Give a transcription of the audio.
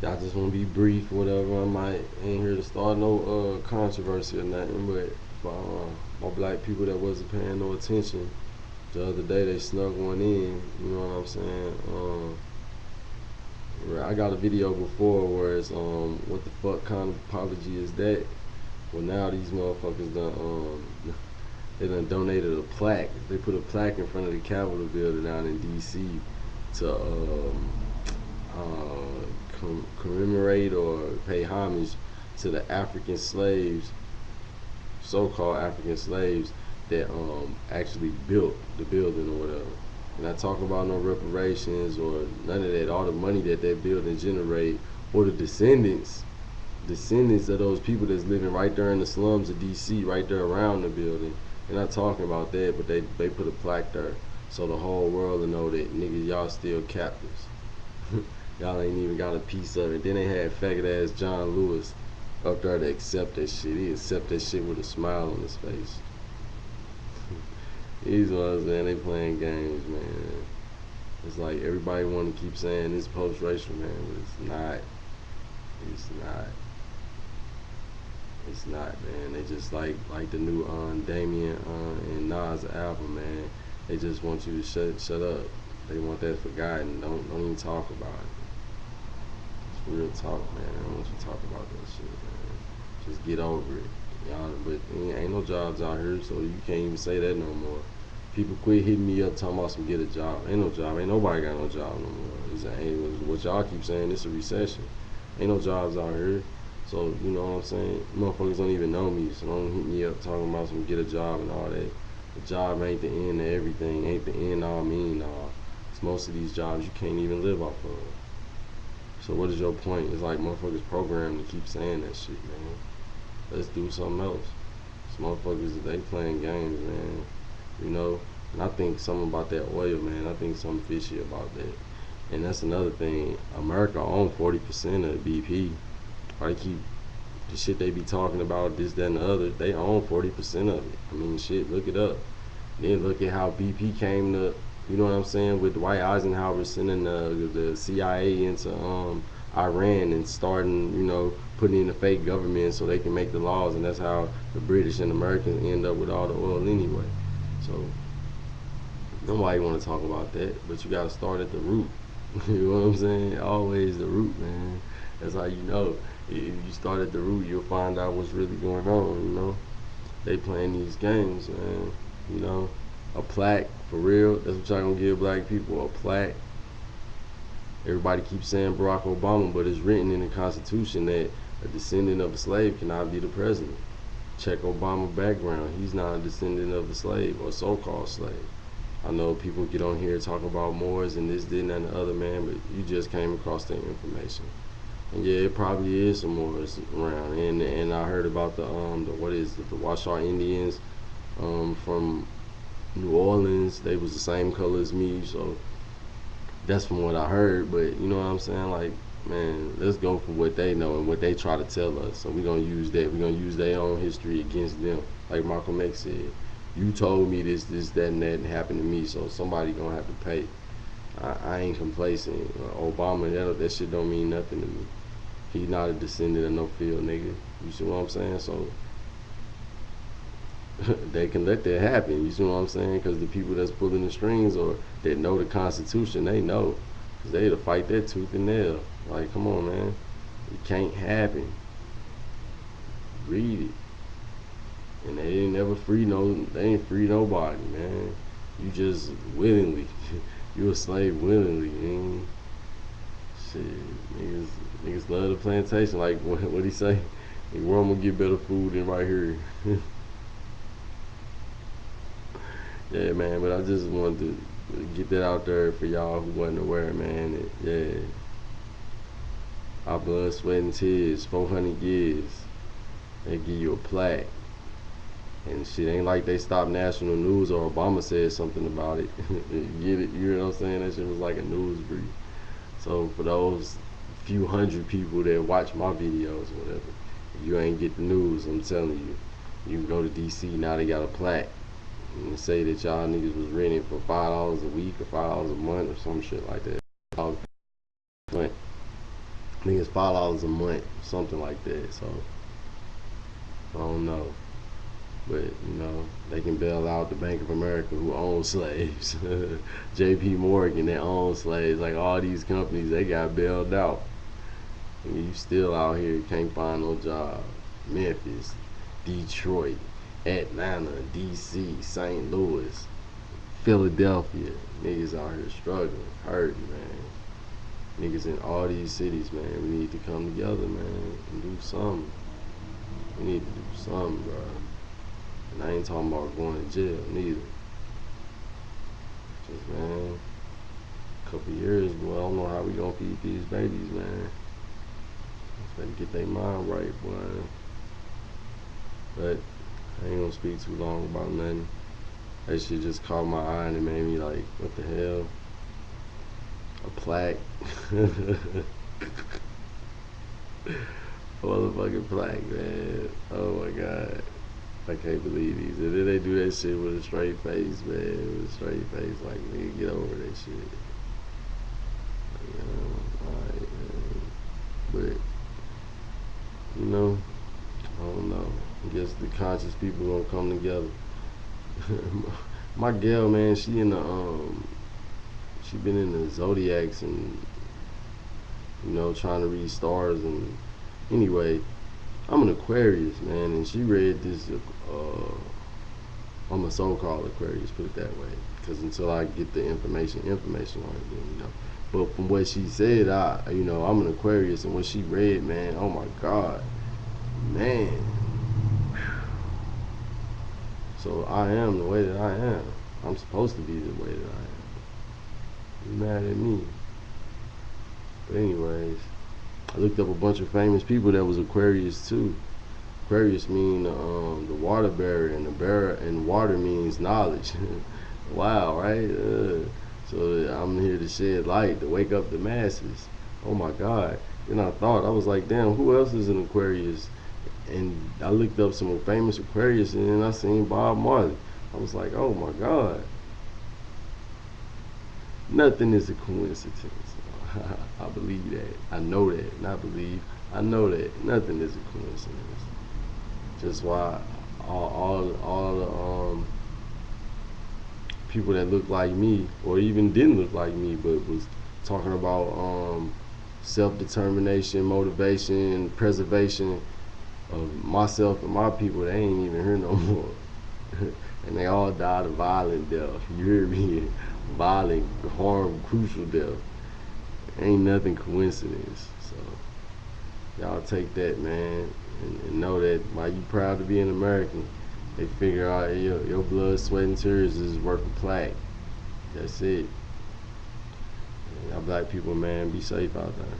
I just want to be brief, whatever. I might ain't here to start no controversy or nothing, but for my black people that wasn't paying no attention, the other day they snuck one in. You know what I'm saying? I got a video before where it's what the fuck kind of apology is that? Well, now these motherfuckers done they done donated a plaque. They put a plaque in front of the Capitol building down in D.C. to commemorate or pay homage to the African slaves, so-called African slaves that actually built the building or whatever. And I talk about no reparations or none of that. All the money that that building generate, or the descendants of those people that's living right there in the slums of D.C., right there around the building. They're not talking about that, but they put a plaque there so the whole world will know that niggas y'all still captives. Y'all ain't even got a piece of it. Then they had faggot ass John Lewis up there to accept that shit. He accept that shit with a smile on his face. These ones, man, they playing games, man. It's like everybody want to keep saying it's post-racial, man, but it's not. It's not. It's not, man. They just like the new Damien and Nas album, man. They just want you to shut up. They want that forgotten. Don't even talk about it. It's real talk, man. I don't want you to talk about that shit, man. Just get over it. Y'all, but ain't no jobs out here, so you can't even say that no more. People quit hitting me up talking about some get a job. Ain't no job. Ain't nobody got no job no more. It's ain't what y'all keep saying. It's a recession. Ain't no jobs out here. So you know what I'm saying? Motherfuckers don't even know me, so don't hit me up talking about some get a job and all that. The job ain't the end of everything. Ain't the end all mean all. It's most of these jobs you can't even live off of. So what is your point? It's like motherfuckers programmed to keep saying that shit, man. Let's do something else. These motherfuckers, they playing games, man. You know? And I think something about that oil, man. I think something fishy about that. And that's another thing. America owns 40% of BP. I keep the shit they be talking about, this, that, and the other. They own 40% of it. I mean, shit, look it up. Then look at how BP came to, you know what I'm saying, with Dwight Eisenhower sending the CIA into Iran and starting, you know, putting in a fake government so they can make the laws, and that's how the British and Americans end up with all the oil anyway. So nobody want to talk about that, but you got to start at the root. You know what I'm saying? Always the root, man. That's how you know. If you start at the root, you'll find out what's really going on. You know, they playing these games, man. You know, a plaque for real. That's what y'all gonna give black people, a plaque. Everybody keeps saying Barack Obama, but it's written in the Constitution that a descendant of a slave cannot be the president. Check Obama's background. He's not a descendant of a slave or so-called slave. I know people get on here talking about Moors and this, that, and the other, man, but you just came across that information. And yeah, it probably is some Moors around. And I heard about the what is it, the Washoe Indians from New Orleans. They was the same color as me, so that's from what I heard. But you know what I'm saying? Like, man, let's go for what they know and what they try to tell us. So we're gonna use that. We're gonna use their own history against them. Like Malcolm X said, you told me this, that, and that happened to me, so somebody gonna have to pay. I ain't complacent. Obama, that shit don't mean nothing to me. He not a descendant of no field nigga. You see what I'm saying? So they can let that happen. You see what I'm saying? Because the people that's pulling the strings or that know the Constitution, they know. Because they to fight that tooth and nail. Like, come on, man. It can't happen. Read it. And they ain't never free they ain't free nobody, man. You just willingly. You a slave willingly, man. Shit, niggas love the plantation. Like what he say? Like, where I'm gonna get better food than right here. Yeah, man. But I just wanted to get that out there for y'all who wasn't aware, man. Yeah, our blood, sweat, and tears, 400 years. They give you a plaque. And shit ain't like they stopped national news or Obama said something about it. You get it? You know what I'm saying? That shit was like a news brief. So for those few hundred people that watch my videos or whatever, if you ain't get the news, I'm telling you, you can go to DC, now they got a plaque and say that y'all niggas was renting for $5 a week or $5 a month or some shit like that. I think it's $5 a month, something like that. So I don't know, but they can bail out the Bank of America who owns slaves, J.P. Morgan that owns slaves, like all these companies they got bailed out. And you still out here can't find no job. Memphis, Detroit, Atlanta, D.C., St. Louis, Philadelphia, niggas out here struggling, hurting, man. Niggas in all these cities, man. We need to come together, man, and do something. We need to do something, bro. And I ain't talking about going to jail, neither. Just, man, a couple years, boy, I don't know how we gonna feed these babies, man. Just better get their mind right, boy. But I ain't gonna speak too long about nothing. That shit just caught my eye and it made me like, what the hell? A plaque. Motherfucking plaque, man. Oh my god. I can't believe these. And then they do that shit with a straight face, man. With a straight face, like, nigga, get over that shit. Alright, man. But, I don't know. I guess the conscious people gonna come together. My gal, man, she been in the zodiacs and trying to read stars. And anyway, I'm an Aquarius, man, and she read this. I'm a so-called Aquarius, put it that way, because until I get the information on it, then. But from what she said, I'm an Aquarius, and what she read, man, oh my God, man. So I am the way that I am. I'm supposed to be the way that I am. You mad at me? But anyways, I looked up a bunch of famous people that was Aquarius too. Aquarius mean the water bearer, and the bearer and water means knowledge. Wow, right? So I'm here to shed light, to wake up the masses. Oh my God. Then I was like, damn, who else is an Aquarius? And I looked up some famous Aquarius, and then I seen Bob Marley. I was like, oh my God. Nothing is a coincidence. I believe that. I know that. Not believe. I know that. Nothing is a coincidence. Just why all the people that look like me, or even didn't look like me, but was talking about self-determination, motivation, preservation of myself and my people, they ain't even here no more. And they all died a violent death. You hear me? Violent, harm, crucial death. Ain't nothing coincidence. So y'all take that, man, and know that while you proud to be an American, they figure out your blood, sweat, and tears is worth a plaque. That's it. Y'all black people, man, be safe out there.